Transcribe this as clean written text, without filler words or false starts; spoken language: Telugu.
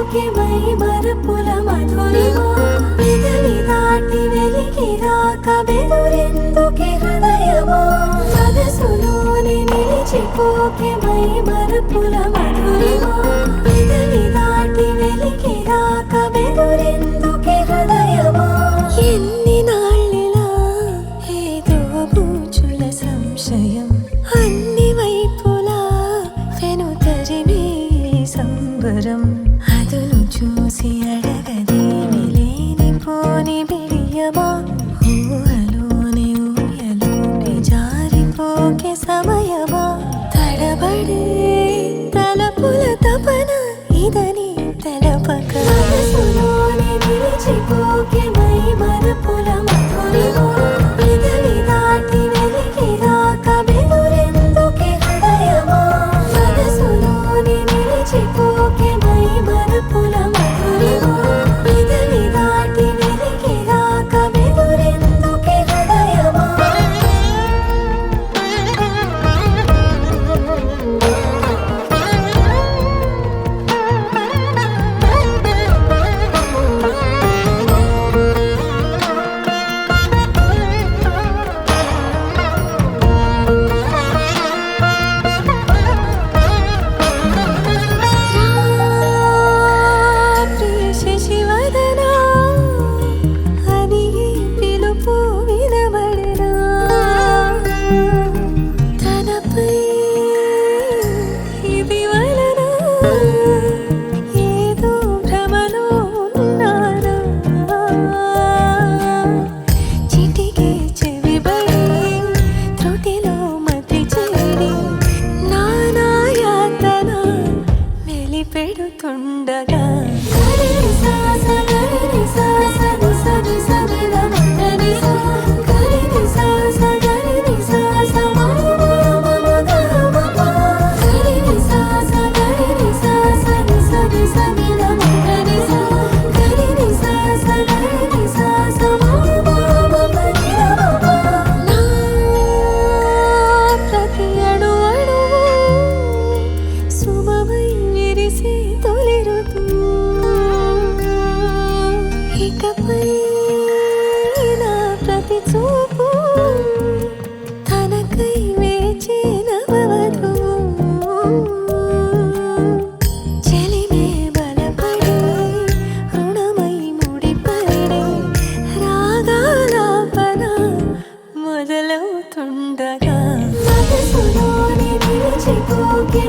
నిలిచిపోకే మై మరపుల మధురిమా పెదవి దాటి వెలికి రాక బెదురెందుకే హృదయమా మనసులోనే నిలిచిపోకే మై మరపుల మధురిమా పెదవి దాటి వెలికి రాక బెదురెందుకే హృదయమా ఎన్ని నాళ్ళిలా ఏదో బూచుల సంశయం అన్ని వైపులా వెనుతరిమే సంబరం అదును చూసి అడగదేమి లేనిపోని బిడియమా ఊహలోనే ఊయలోనే జారిపోకే సమయమా తడబడే తలపుల తపన ఇదని తెలపక మనసులోనే నిలిచిపోకే మై మరపుల మధురిమా పెదవి దాటి వెలికి రాక బెదురెందుకే హృదయమా మనసులోనే నిలిచిపోకే మై మరపుల మధురిమా పెదవి దాటి వెలికి రాక బెదురెందుకే హృదయమా పెడుతుండగా ఇకపై నా ప్రతి చూపు తనకై వేచి నవవధు చెలిమే బలపడి రుణమై ముడిపడి రాగాలాపన మొదలవుతుండగా మనసులోనే నిలిచిపోకే